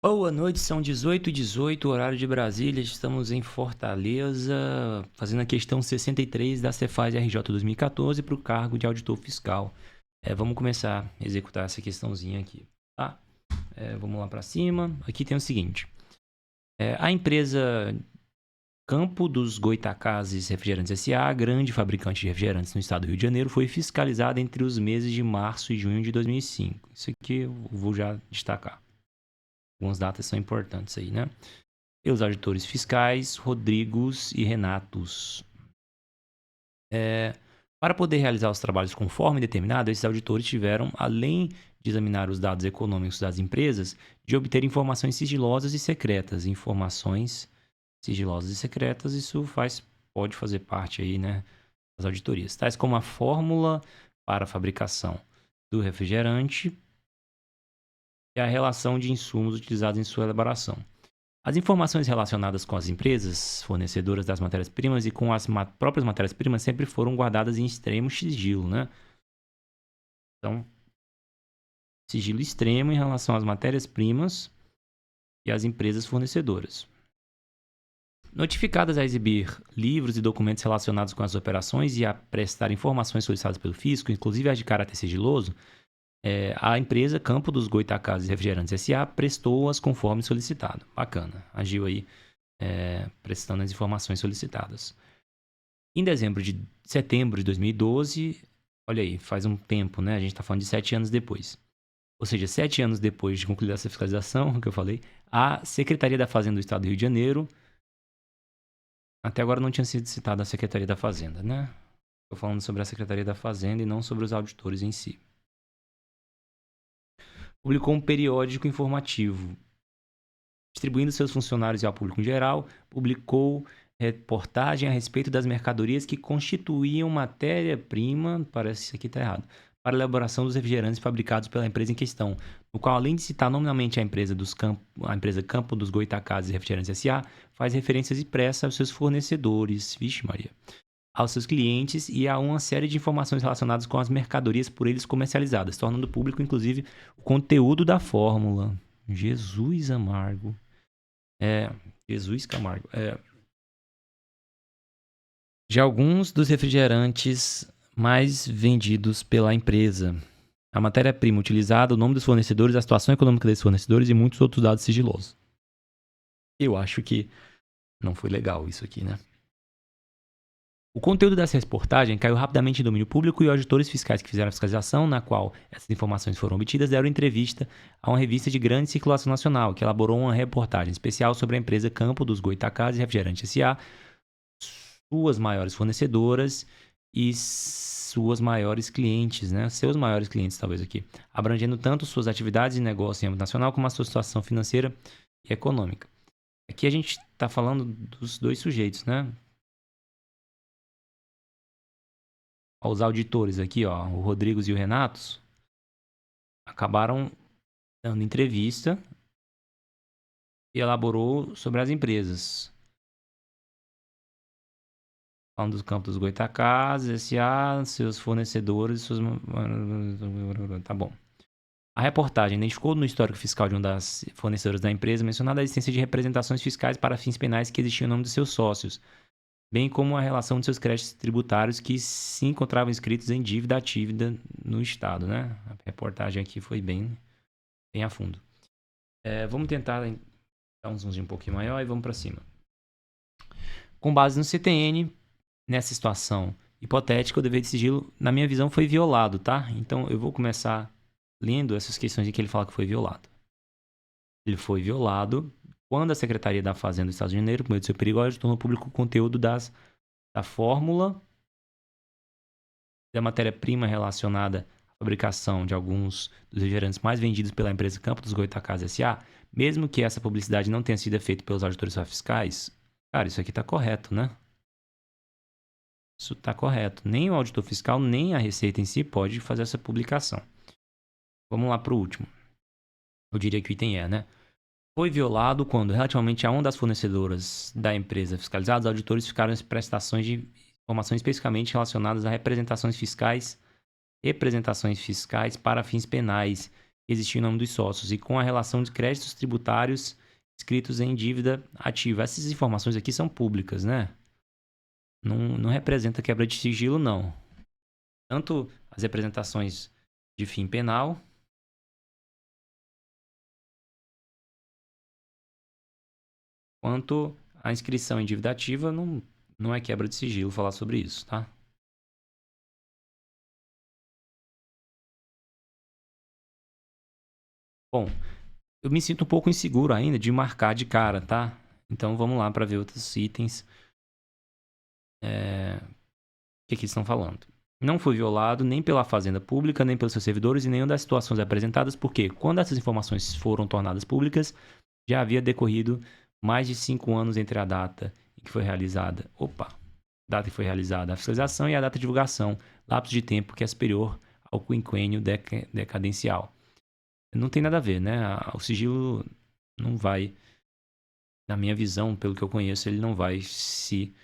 Boa noite, são 18h18, horário de Brasília. Estamos em Fortaleza, fazendo a questão 63 da Cefaz RJ 2014 para o cargo de auditor fiscal. Vamos começar a executar essa questãozinha aqui, tá? Vamos lá para cima. Aqui tem o seguinte: a empresa Campo dos Goitacazes Refrigerantes S.A., grande fabricante de refrigerantes no estado do Rio de Janeiro, foi fiscalizada entre os meses de março e junho de 2005. Isso aqui eu vou já destacar. Algumas datas são importantes aí, né? E os auditores fiscais, Rodrigos e Renatos. Para poder realizar os trabalhos conforme determinado, esses auditores tiveram, além de examinar os dados econômicos das empresas, de obter informações sigilosas e secretas. Informações sigilosas e secretas, isso pode fazer parte aí, né, das auditorias. Tais como a fórmula para a fabricação do refrigerante e a relação de insumos utilizados em sua elaboração. As informações relacionadas com as empresas fornecedoras das matérias-primas e com as próprias matérias-primas sempre foram guardadas em extremo sigilo, né? Então, sigilo extremo em relação às matérias-primas e às empresas fornecedoras. Notificadas a exibir livros e documentos relacionados com as operações e a prestar informações solicitadas pelo fisco, inclusive as de caráter sigiloso, a empresa Campo dos Goitacazes Refrigerantes S.A. prestou-as conforme solicitado. Bacana, agiu aí prestando as informações solicitadas. Em setembro de 2012, olha aí, faz um tempo, né? A gente está falando de 7 anos depois. Ou seja, 7 anos depois de concluir essa fiscalização, que eu falei, a Secretaria da Fazenda do Estado do Rio de Janeiro, até agora não tinha sido citada a Secretaria da Fazenda, né? Estou falando sobre a Secretaria da Fazenda e não sobre os auditores em si. Publicou um periódico informativo, distribuindo seus funcionários e ao público em geral, publicou reportagem a respeito das mercadorias que constituíam matéria-prima, parece que isso aqui está errado, para a elaboração dos refrigerantes fabricados pela empresa em questão, no qual, além de citar nominalmente a empresa Campo dos Goitacazes Refrigerantes S.A., faz referências expressas aos seus fornecedores, vixe Maria, aos seus clientes e a uma série de informações relacionadas com as mercadorias por eles comercializadas, tornando público, inclusive, o conteúdo da fórmula. Jesus amargo. Jesus Camargo. De alguns dos refrigerantes mais vendidos pela empresa. A matéria-prima utilizada, o nome dos fornecedores, a situação econômica desses fornecedores e muitos outros dados sigilosos. Eu acho que não foi legal isso aqui, né? O conteúdo dessa reportagem caiu rapidamente em domínio público e auditores fiscais que fizeram a fiscalização, na qual essas informações foram obtidas, deram entrevista a uma revista de grande circulação nacional, que elaborou uma reportagem especial sobre a empresa Campo dos Goitacazes Refrigerante S.A., suas maiores fornecedoras e suas maiores clientes, né? Seus maiores clientes, talvez aqui, abrangendo tanto suas atividades de negócio em âmbito nacional como a sua situação financeira e econômica. Aqui a gente está falando dos dois sujeitos, né? Os auditores aqui, ó, o Rodrigos e o Renatos, acabaram dando entrevista e elaborou sobre as empresas. Falando dos Campos dos Goitacazes, S.A., seus fornecedores, seus... Tá bom. A reportagem identificou no histórico fiscal de uma das fornecedoras da empresa mencionada a existência de representações fiscais para fins penais que existiam em nome dos seus sócios, bem como a relação de seus créditos tributários que se encontravam inscritos em dívida ativa no Estado, né? A reportagem aqui foi bem a fundo. Vamos tentar dar um zoomzinho um pouquinho maior e vamos para cima. Com base no CTN, nessa situação hipotética, o dever de sigilo, na minha visão, foi violado, tá? Então, eu vou começar lendo essas questões em que ele fala que foi violado. Ele foi violado quando a Secretaria da Fazenda do Estado de Janeiro, por meio do seu periódico, tornou público o conteúdo da fórmula da matéria-prima relacionada à fabricação de alguns dos refrigerantes mais vendidos pela empresa Campo dos Goitacazes S.A., mesmo que essa publicidade não tenha sido feita pelos auditores fiscais. Cara, isso aqui está correto, né? Isso está correto. Nem o auditor fiscal, nem a Receita em si pode fazer essa publicação. Vamos lá para o último. Eu diria que o item né? Foi violado quando, relativamente a uma das fornecedoras da empresa fiscalizada, os auditores ficaram em prestações de informações especificamente relacionadas a representações fiscais para fins penais existir em nome dos sócios e com a relação de créditos tributários escritos em dívida ativa. Essas informações aqui são públicas, né? Não representa quebra de sigilo, não. Tanto as representações de fim penal, quanto a inscrição em dívida ativa, não é quebra de sigilo falar sobre isso, tá? Bom, eu me sinto um pouco inseguro ainda de marcar de cara, tá? Então vamos lá para ver outros itens. O que eles estão falando? Não foi violado nem pela Fazenda Pública, nem pelos seus servidores e nenhuma das situações apresentadas, porque quando essas informações foram tornadas públicas, já havia decorrido mais de 5 anos entre a data em que foi realizada. Data que foi realizada a fiscalização e a data de divulgação, lapso de tempo que é superior ao quinquênio decadencial. Não tem nada a ver, né? O sigilo não vai, na minha visão, pelo que eu conheço, ele não vai se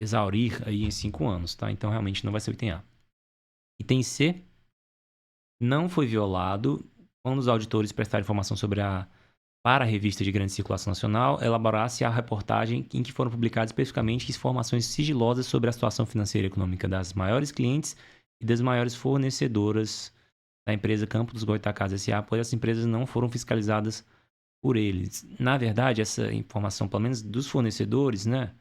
exaurir aí em 5 anos, tá? Então realmente não vai ser o item A. Item C, não foi violado quando os auditores prestarem informação para a revista de grande circulação nacional, elaborasse a reportagem em que foram publicadas especificamente informações sigilosas sobre a situação financeira e econômica das maiores clientes e das maiores fornecedoras da empresa Campo dos Goytacazes S.A., pois essas empresas não foram fiscalizadas por eles. Na verdade, essa informação, pelo menos dos fornecedores, né?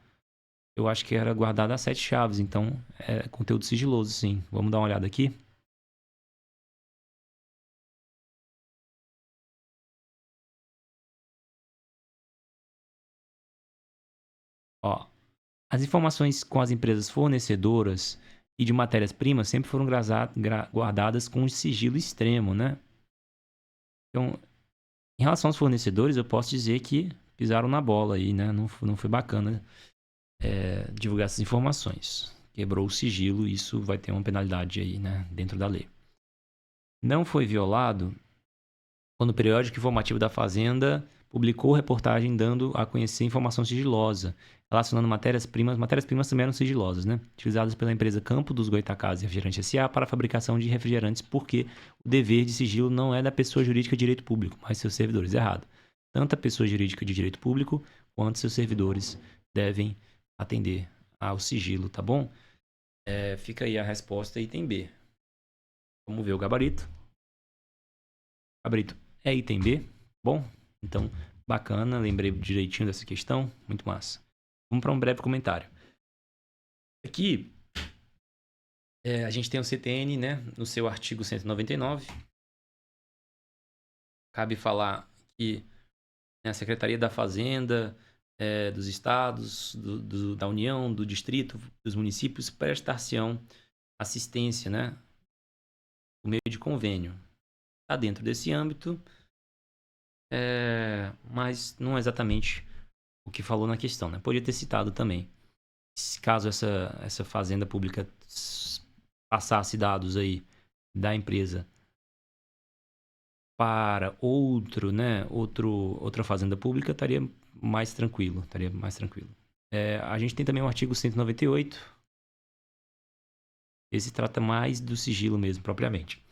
Eu acho que era guardada a 7 chaves, então é conteúdo sigiloso, sim. Vamos dar uma olhada aqui. Ó, as informações com as empresas fornecedoras e de matérias-primas sempre foram guardadas com um sigilo extremo, né? Então, em relação aos fornecedores, eu posso dizer que pisaram na bola aí, né? Não foi bacana divulgar essas informações. Quebrou o sigilo, isso vai ter uma penalidade aí, né? Dentro da lei. Não foi violado quando o periódico informativo da Fazenda publicou reportagem dando a conhecer informação sigilosa, relacionando matérias-primas também eram sigilosas, né? Utilizadas pela empresa Campo dos Goytacazes Refrigerantes S.A. para a fabricação de refrigerantes, porque o dever de sigilo não é da pessoa jurídica de direito público, mas seus servidores. Errado. Tanto a pessoa jurídica de direito público quanto seus servidores devem atender ao sigilo, tá bom? Fica aí a resposta, item B. Vamos ver o gabarito. Gabarito é item B. Bom, então, bacana, lembrei direitinho dessa questão, muito massa. Vamos para um breve comentário. Aqui, a gente tem o CTN, né, no seu artigo 199. Cabe falar que a Secretaria da Fazenda, dos estados, da União, do distrito, dos municípios, prestar-se-ão assistência, né, por meio de convênio. Está dentro desse âmbito, mas não é exatamente o que falou na questão, né? Podia ter citado também. Caso essa fazenda pública passasse dados aí da empresa para outra fazenda pública, estaria mais tranquilo, a gente tem também o artigo 198. Esse trata mais do sigilo mesmo, propriamente.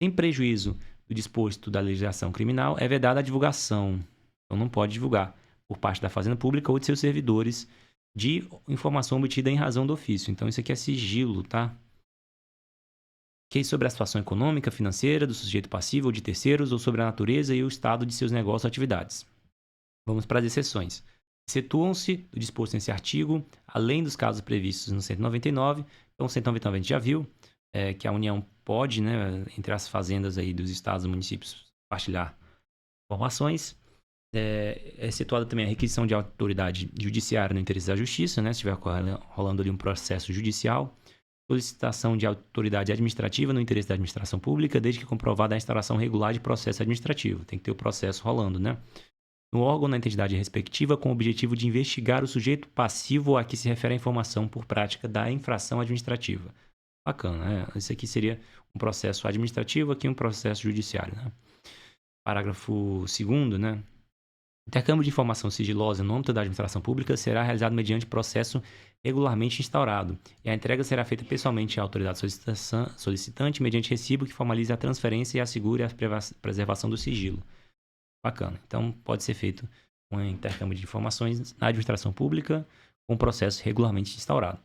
Sem prejuízo do disposto da legislação criminal, é vedada a divulgação. Então não pode divulgar por parte da Fazenda Pública ou de seus servidores de informação obtida em razão do ofício. Então isso aqui é sigilo, tá? Que sobre a situação econômica, financeira do sujeito passivo ou de terceiros ou sobre a natureza e o estado de seus negócios ou atividades. Vamos para as exceções. Excetuam-se do disposto nesse artigo, além dos casos previstos no 199. Então, o 199 a gente já viu, que a União pode, né, entre as fazendas aí dos estados e municípios, compartilhar informações. É situada também a requisição de autoridade judiciária no interesse da justiça, né, se estiver rolando ali um processo judicial. Solicitação de autoridade administrativa no interesse da administração pública, desde que comprovada a instauração regular de processo administrativo. Tem que ter o processo rolando, né? No órgão ou na entidade respectiva, com o objetivo de investigar o sujeito passivo a que se refere a informação por prática da infração administrativa. Bacana, né? Esse aqui seria um processo administrativo, aqui um processo judiciário, né? Parágrafo 2º, né? Intercâmbio de informação sigilosa no âmbito da administração pública será realizado mediante processo regularmente instaurado, e a entrega será feita pessoalmente à autoridade solicitante mediante recibo que formalize a transferência e assegure a preservação do sigilo. Bacana. Então, pode ser feito um intercâmbio de informações na administração pública com processo regularmente instaurado.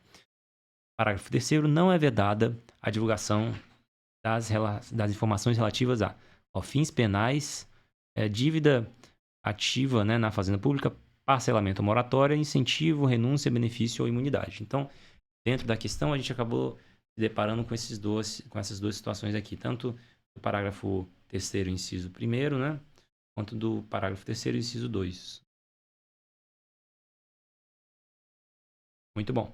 Parágrafo 3º. Não é vedada a divulgação das informações relativas a fins penais, dívida ativa, né, na fazenda pública, parcelamento ou moratória, incentivo, renúncia, benefício ou imunidade. Então, dentro da questão, a gente acabou se deparando com essas duas situações aqui, tanto do parágrafo 3º, inciso 1º, né, quanto do parágrafo 3º, inciso 2. Muito bom.